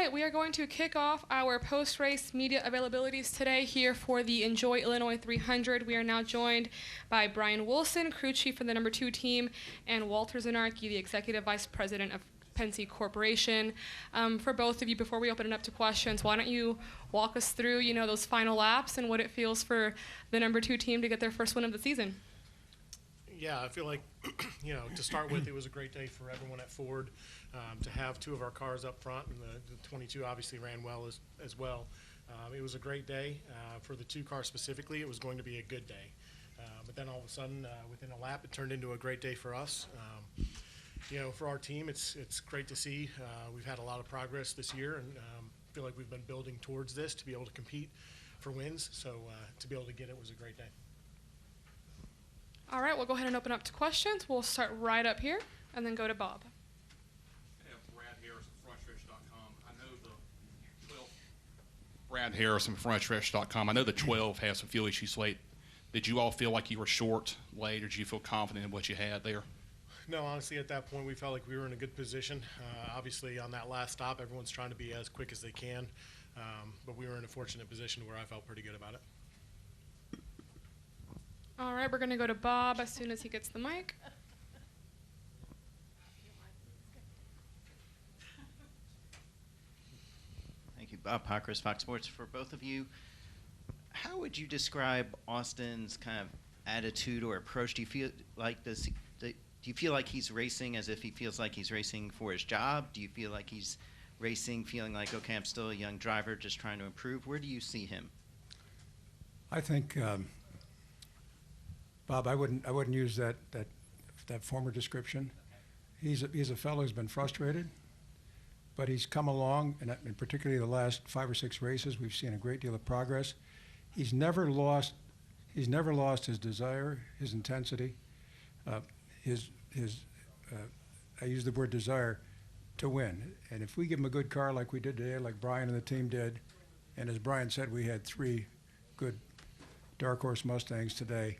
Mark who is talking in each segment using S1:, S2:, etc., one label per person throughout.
S1: right, we are going to kick off our post-race media availabilities today here for the Enjoy Illinois 300. We are now joined by Brian Wilson, crew chief for the number 2 team, and Walter Czarnecki, the executive vice president of Penske Corporation. For both of you, before we open it up to questions, why don't you walk us through, those final laps and what it feels for the number 2 team to get their first win of the season?
S2: Yeah, I feel like, to start with, it was a great day for everyone at Ford to have 2 of our cars up front, and the 22 obviously ran well as well. It was a great day. For the 2 cars specifically, it was going to be a good day. But then all of a sudden, within a lap, it turned into a great day for us. For our team, it's great to see. We've had a lot of progress this year, and feel like we've been building towards this to be able to compete for wins. So to be able to get it was a great day.
S1: All right, we'll go ahead and open up to questions. We'll start right up here and then go to Bob.
S3: Brad Harris from FreshFresh.com. I know the 12 has some fuel issues late. Did you all feel like you were short late, or did you feel confident in what you had there?
S2: No, honestly, at that point, we felt like we were in a good position. Obviously, on that last stop, everyone's trying to be as quick as they can, but we were in a fortunate position where I felt pretty good about it.
S1: All right, we're going to go to Bob as soon as he gets the mic.
S4: Thank you. Bob Pockris, Fox Sports. For both of you, how would you describe Austin's kind of attitude or approach? Do you feel like he's racing as if he feels like he's racing for his job? Do you feel like he's racing feeling like, okay, I'm still a young driver just trying to improve? Where do you see him?
S5: I think, Bob, I wouldn't use that former description. He's a fellow who's been frustrated, but he's come along, and particularly the last 5 or 6 races, we've seen a great deal of progress. He's never lost his desire, his intensity, I use the word desire, to win. And if we give him a good car like we did today, like Brian and the team did, and as Brian said, we had 3 good dark horse Mustangs today,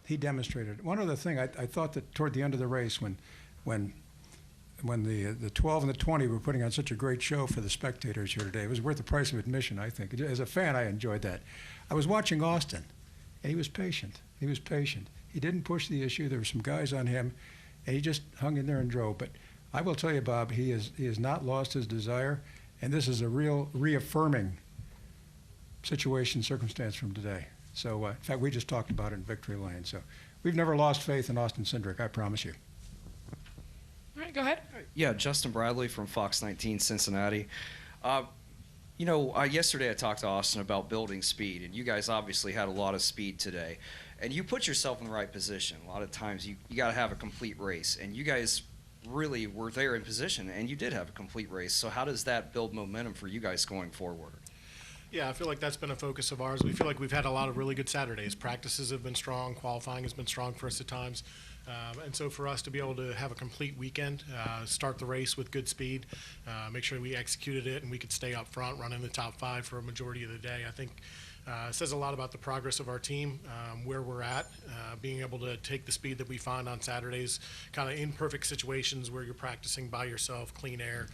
S5: he demonstrated. One other thing, I thought that toward the end of the race, when the 12 and the 20 were putting on such a great show for the spectators here today, it was worth the price of admission, I think. As a fan, I enjoyed that. I was watching Austin, and he was patient. He was patient. He didn't push the issue. There were some guys on him, and he just hung in there and drove. But I will tell you, Bob, he has not lost his desire, and this is a real reaffirming circumstance from today. So, in fact, we just talked about it in Victory Lane. So we've never lost faith in Austin Cindric, I promise you.
S1: All right, go ahead.
S6: Yeah, Justin Bradley from Fox 19 Cincinnati. Yesterday I talked to Austin about building speed, and you guys obviously had a lot of speed today. And you put yourself in the right position. A lot of times you got to have a complete race, and you guys really were there in position, and you did have a complete race. So how does that build momentum for you guys going forward?
S2: Yeah, I feel like that's been a focus of ours. We feel like we've had a lot of really good Saturdays. Practices have been strong. Qualifying has been strong for us at times. And so for us to be able to have a complete weekend, start the race with good speed, make sure we executed it and we could stay up front, run in the top 5 for a majority of the day, I think says a lot about the progress of our team, where we're at, being able to take the speed that we find on Saturdays, kind of in perfect situations where you're practicing by yourself, clean air,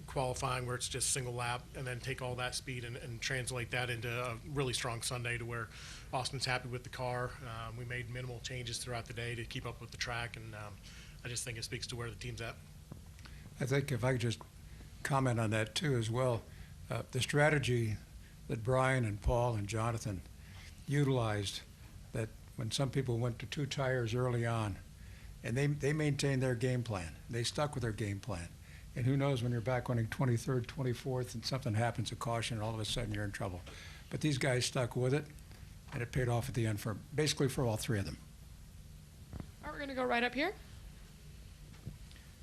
S2: qualifying where it's just single lap, and then take all that speed and translate that into a really strong Sunday to where Austin's happy with the car. We made minimal changes throughout the day to keep up with the track, and I just think it speaks to where the team's at.
S5: I think if I could just comment on that too as well, the strategy that Brian and Paul and Jonathan utilized, that when some people went to 2 tires early on, and they maintained their game plan. They stuck with their game plan. And who knows, when you're back running 23rd, 24th, and something happens, a caution, and all of a sudden you're in trouble. But these guys stuck with it, and it paid off at the end basically for all 3 of them.
S1: All right, we're going to go right up here.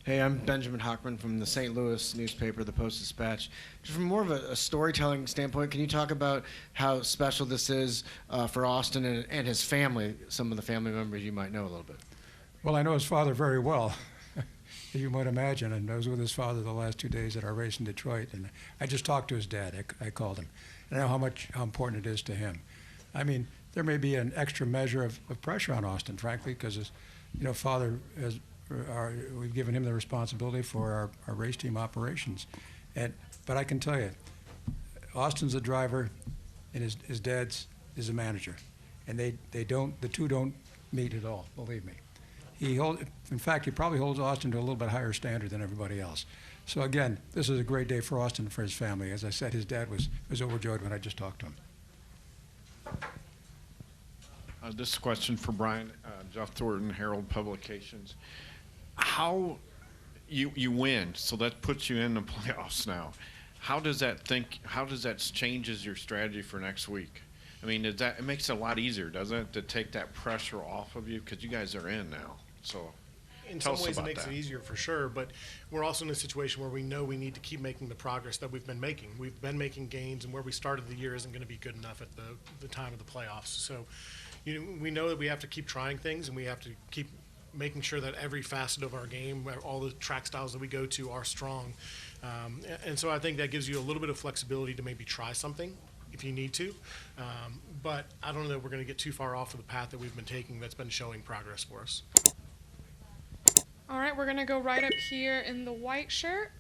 S7: Hey, I'm Benjamin Hockman from the St. Louis newspaper, the Post-Dispatch. Just from more of a storytelling standpoint, can you talk about how special this is for Austin and his family, some of the family members you might know a little bit?
S5: Well, I know his father very well, as you might imagine, and I was with his father the last 2 days at our race in Detroit, and I just talked to his dad. I called him, and I know how important it is to him. I mean, there may be an extra measure of pressure on Austin, frankly, because his father has we've given him the responsibility for our race team operations. But I can tell you, Austin's a driver, and his dad's is a manager, and the two don't meet at all. Believe me. In fact, he probably holds Austin to a little bit higher standard than everybody else. So again, this is a great day for Austin and for his family. As I said, his dad was overjoyed when I just talked to him.
S8: This is a question for Brian. Jeff Thornton, Herald Publications. How you win, so that puts you in the playoffs now. How does that changes your strategy for next week? I mean, it makes it a lot easier, doesn't it, to take that pressure off of you, because you guys are in now. So
S2: in
S8: tell
S2: some
S8: us
S2: ways it
S8: about
S2: makes
S8: that.
S2: it easier for sure, but we're also in a situation where we know we need to keep making the progress that we've been making. We've been making gains, and where we started the year isn't going to be good enough at the time of the playoffs. So, we know that we have to keep trying things, and we have to keep making sure that every facet of our game, all the track styles that we go to, are strong. And so I think that gives you a little bit of flexibility to maybe try something if you need to. But I don't know that we're going to get too far off of the path that we've been taking that's been showing progress for us.
S1: All right, we're going to go right up here in the white shirt.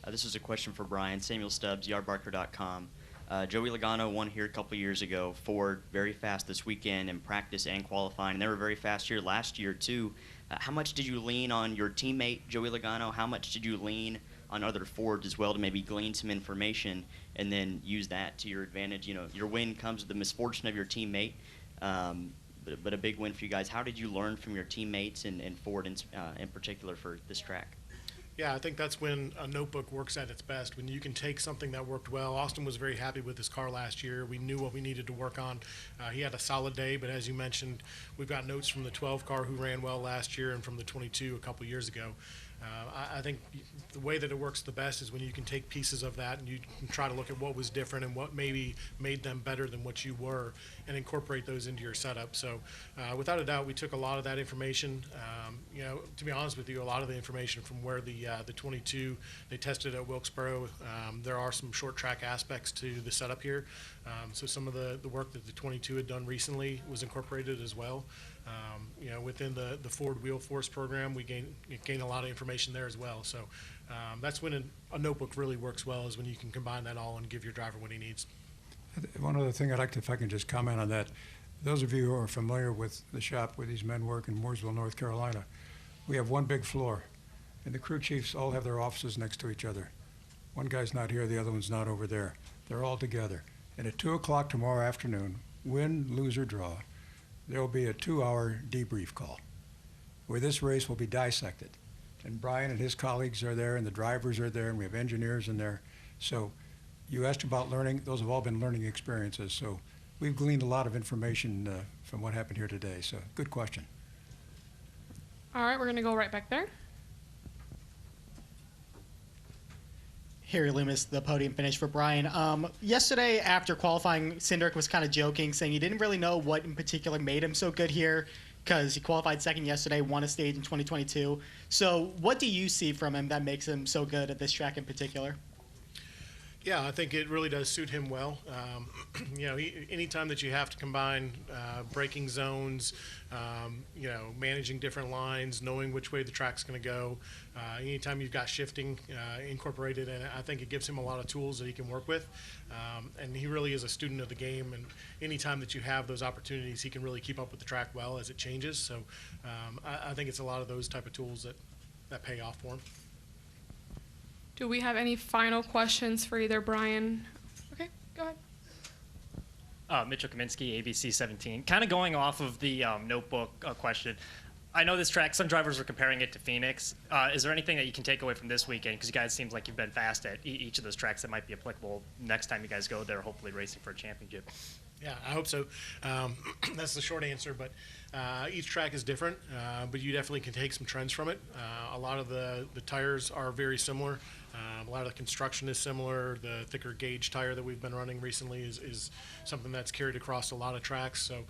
S9: This is a question for Brian. Samuel Stubbs, yardbarker.com. Joey Logano won here a couple years ago. Ford very fast this weekend in practice and qualifying. And they were very fast here last year, too. How much did you lean on your teammate, Joey Logano? How much did you lean on other Fords as well to maybe glean some information and then use that to your advantage? Your win comes with the misfortune of your teammate, but a big win for you guys. How did you learn from your teammates and Ford in particular for this track?
S2: Yeah, I think that's when a notebook works at its best, when you can take something that worked well. Austin was very happy with his car last year. We knew what we needed to work on. He had a solid day, but as you mentioned, we've got notes from the 12 car who ran well last year and from the 22 a couple years ago. I think the way that it works the best is when you can take pieces of that and you can try to look at what was different and what maybe made them better than what you were and incorporate those into your setup. So without a doubt, we took a lot of that information. To be honest with you, a lot of the information from where the 22, they tested at Wilkesboro. There are some short track aspects to the setup here. So some of the work that the 22 had done recently was incorporated as well. Within the Ford Wheel Force program, we gain a lot of information there as well. So that's when a notebook really works well, is when you can combine that all and give your driver what he needs.
S5: One other thing I'd like to, if I can just comment on that. Those of you who are familiar with the shop where these men work in Mooresville, North Carolina, we have one big floor, and the crew chiefs all have their offices next to each other. One guy's not here, the other one's not over there. They're all together. And at 2 o'clock tomorrow afternoon, win, lose, or draw, there will be a 2-hour debrief call where this race will be dissected. And Brian and his colleagues are there, and the drivers are there, and we have engineers in there. So you asked about learning. Those have all been learning experiences. So we've gleaned a lot of information from what happened here today. So good question.
S1: All right, we're going to go right back there.
S10: Harry Loomis, the podium finish for Brian. Yesterday, after qualifying, Cindric was kind of joking, saying he didn't really know what in particular made him so good here, because he qualified second yesterday, won a stage in 2022. So what do you see from him that makes him so good at this track in particular?
S2: Yeah, I think it really does suit him well. Anytime that you have to combine braking zones, managing different lines, knowing which way the track's going to go, anytime you've got shifting incorporated in it, I think it gives him a lot of tools that he can work with. And he really is a student of the game, and anytime that you have those opportunities, he can really keep up with the track well as it changes. So I think it's a lot of those type of tools that pay off for him.
S1: Do we have any final questions for either Brian? Okay, go ahead.
S11: Mitchell Kaminsky, ABC 17. Kind of going off of the notebook question. I know this track, some drivers are comparing it to Phoenix. Is there anything that you can take away from this weekend? Because you guys seems like you've been fast at each of those tracks that might be applicable next time you guys go there, hopefully racing for a championship.
S2: Yeah, I hope so. That's the short answer, but each track is different, but you definitely can take some trends from it. A lot of the tires are very similar. A lot of the construction is similar. The thicker gauge tire that we've been running recently is something that's carried across a lot of tracks. So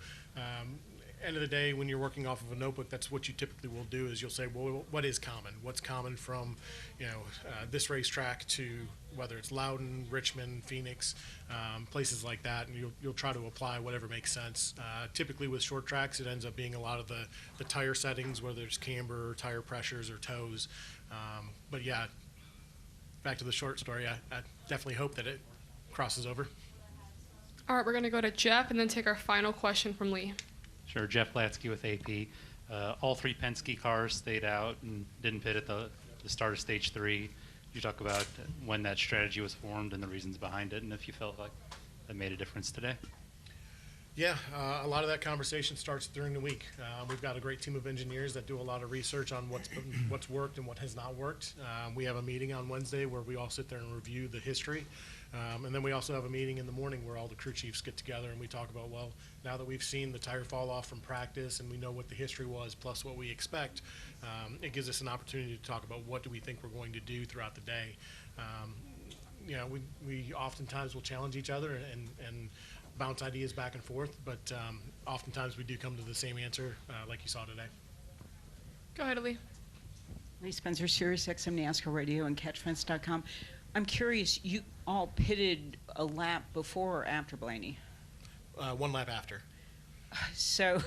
S2: end of the day, when you're working off of a notebook, that's what you typically will do is you'll say, well, what is common? What's common from, this racetrack to whether it's Loudon, Richmond, Phoenix, places like that, and you'll try to apply whatever makes sense. Typically with short tracks, it ends up being a lot of the tire settings, whether it's camber, or tire pressures, or toes. But yeah, back to the short story, I definitely hope that it crosses over.
S1: All right, we're going to go to Jeff and then take our final question from Lee.
S12: Sure, Jeff Latsky with AP. All three Penske cars stayed out and didn't pit at the start of stage 3. You talk about when that strategy was formed and the reasons behind it, and if you felt like that made a difference today.
S2: Yeah, a lot of that conversation starts during the week. We've got a great team of engineers that do a lot of research on what's worked and what has not worked. We have a meeting on Wednesday where we all sit there and review the history. And then we also have a meeting in the morning where all the crew chiefs get together and we talk about, well, now that we've seen the tire fall off from practice and we know what the history was plus what we expect, it gives us an opportunity to talk about what do we think we're going to do throughout the day. We oftentimes will challenge each other and bounce ideas back and forth, but oftentimes we do come to the same answer like you saw today.
S1: Go ahead, Lee.
S13: Lee Spencer, Sirius XM NASCAR Radio and CatchFence.com. I'm curious, you all pitted a lap before or after Blaney?
S2: 1 lap after.
S13: So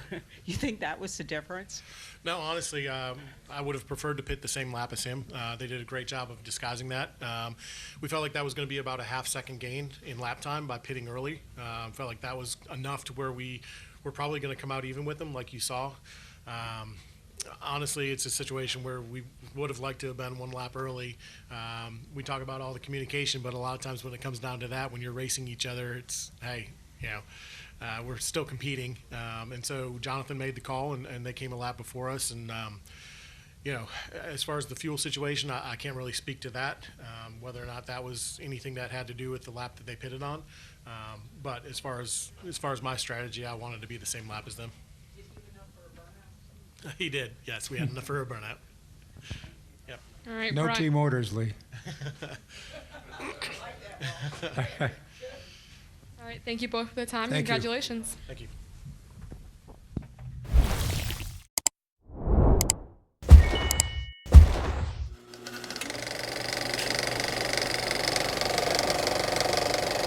S13: you think that was the difference?
S2: No, honestly, I would have preferred to pit the same lap as him. They did a great job of disguising that. We felt like that was going to be about a half-second gain in lap time by pitting early. Felt like that was enough to where we were probably going to come out even with them, like you saw. Honestly, it's a situation where we would have liked to have been 1 lap early. We talk about all the communication, but a lot of times when it comes down to that, when you're racing each other, it's, hey, we're still competing. And so Jonathan made the call, and they came a lap before us. And, as far as the fuel situation, I can't really speak to that, whether or not that was anything that had to do with the lap that they pitted on. But as far as my strategy, I wanted to be the same lap as them. He did. Yes, we had enough for a burnout. Yep.
S1: All right,
S5: No
S1: Brian.
S5: team orders, Lee.
S1: All right, thank you both for the time.
S5: Thank you.
S1: Congratulations.
S2: Thank you.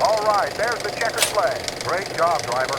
S14: All right, there's the checkered flag. Great job, driver.